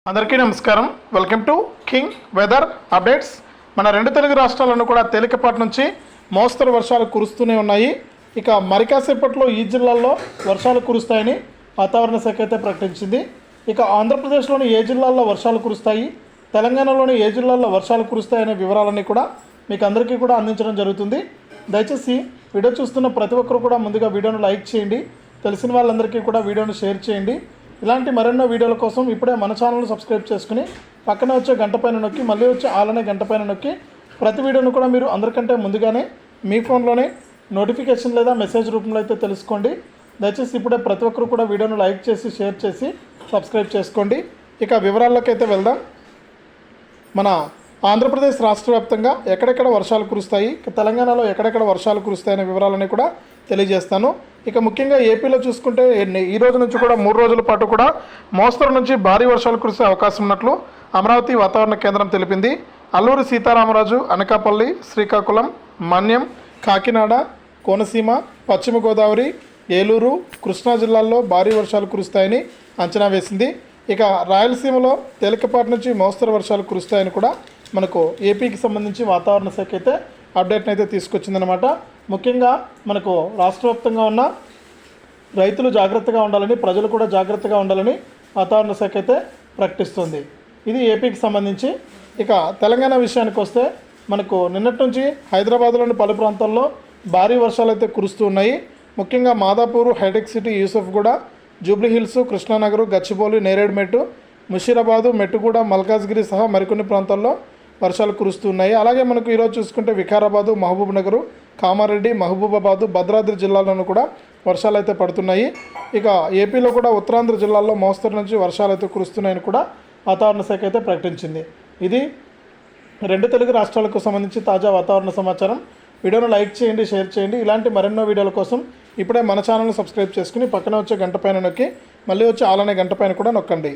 అందరికీ నమస్కారం. Welcome to king weather updates. మన రెండు తెలుగు రాష్ట్రాలను కూడా తేలికపాటి నుంచి మోస్తరు వర్షాలు కురుస్తూనే ఉన్నాయి. ఇక మరి కాసేపట్లో ఈ జిల్లాల్లో వర్షాలు కురుస్తాయని వాతావరణ శాఖ అయితే ప్రకటించింది. ఇక ఆంధ్రప్రదేశ్లోని ఏ జిల్లాల్లో వర్షాలు కురుస్తాయి, తెలంగాణలోని ఏ జిల్లాల్లో వర్షాలు కురుస్తాయనే వివరాలన్నీ కూడా మీకు అందరికీ కూడా అందించడం జరుగుతుంది. దయచేసి వీడియో చూస్తున్న ప్రతి ఒక్కరు కూడా ముందుగా వీడియోను లైక్ చేయండి, తెలిసిన వాళ్ళందరికీ కూడా వీడియోను షేర్ చేయండి. ఇలాంటి మరెన్నో వీడియోల కోసం ఇప్పుడే మన ఛానల్ని సబ్స్క్రైబ్ చేసుకుని పక్కన వచ్చే గంట పైన నొక్కి మళ్ళీ వచ్చే ఆలనే గంట పైన నొక్కి ప్రతి వీడియోను కూడా మీరు అందరికంటే ముందుగానే మీ ఫోన్లోనే నోటిఫికేషన్ లేదా మెసేజ్ రూపంలో అయితే తెలుసుకోండి. దయచేసి ఇప్పుడే ప్రతి ఒక్కరు కూడా వీడియోను లైక్ చేసి షేర్ చేసి సబ్స్క్రైబ్ చేసుకోండి. ఇక వివరాల్లోకి అయితే వెళ్దాం. మన ఆంధ్రప్రదేశ్ రాష్ట్ర వ్యాప్తంగా ఎక్కడెక్కడ వర్షాలు కురుస్తాయి, తెలంగాణలో ఎక్కడెక్కడ వర్షాలు కురుస్తాయనే వివరాలన్నీ కూడా తెలియజేస్తాను. ఇక ముఖ్యంగా ఏపీలో చూసుకుంటే ఈ రోజు నుంచి కూడా 3 రోజుల పాటు కూడా మోస్తరు నుంచి భారీ వర్షాలు కురిసే అవకాశం ఉన్నట్లు అమరావతి వాతావరణ కేంద్రం తెలిపింది. అల్లూరి సీతారామరాజు, అనకాపల్లి, శ్రీకాకుళం, మన్యం, కాకినాడ, కోనసీమ, పశ్చిమ గోదావరి, ఏలూరు, కృష్ణా జిల్లాల్లో భారీ వర్షాలు కురుస్తాయని అంచనా వేసింది. ఇక రాయలసీమలో తేలికపాటి నుంచి మోస్తరు వర్షాలు కురుస్తాయని కూడా మనకు ఏపీకి సంబంధించి వాతావరణ శాఖ అయితే అప్డేట్ని అయితే తీసుకొచ్చిందనమాట. ముఖ్యంగా మనకు రాష్ట్ర వ్యాప్తంగా ఉన్న రైతులు జాగ్రత్తగా ఉండాలని, ప్రజలు కూడా జాగ్రత్తగా ఉండాలని వాతావరణ శాఖ అయితే ప్రకటిస్తుంది. ఇది ఏపీకి సంబంధించి. ఇక తెలంగాణ విషయానికి వస్తే మనకు నిన్నటి నుంచి హైదరాబాద్లోని పలు ప్రాంతాల్లో భారీ వర్షాలు అయితే కురుస్తూ ఉన్నాయి. ముఖ్యంగా మాదాపూర్, హైటెక్ సిటీ, యూసఫ్గూడ, జూబ్లీహిల్స్, కృష్ణానగర్, గచ్చిబౌలి, నేరేడ్మెట్టు, ముషీరాబాదు, మెట్టుగూడ, మల్కాజ్గిరి సహా మరికొన్ని ప్రాంతాల్లో వర్షాలు కురుస్తున్నాయి. అలాగే మనకు ఈరోజు చూసుకుంటే వికారాబాదు, మహబూబ్ నగరు, కామారెడ్డి, మహబూబాబాదు, భద్రాద్రి జిల్లాల్లోనూ కూడా వర్షాలు అయితే పడుతున్నాయి. ఇక ఏపీలో కూడా ఉత్తరాంధ్ర జిల్లాల్లో మోస్తరు నుంచి వర్షాలు అయితే కురుస్తున్నాయని కూడా వాతావరణ శాఖ అయితే ప్రకటించింది. ఇది రెండు తెలుగు రాష్ట్రాలకు సంబంధించి తాజా వాతావరణ సమాచారం. వీడియోను లైక్ చేయండి, షేర్ చేయండి. ఇలాంటి మరెన్నో వీడియోల కోసం ఇప్పుడే మన ఛానల్ని సబ్స్క్రైబ్ చేసుకుని పక్కన వచ్చే గంట పైన నొక్కి మళ్ళీ వచ్చే ఆలనే గంట పైన కూడా నొక్కండి.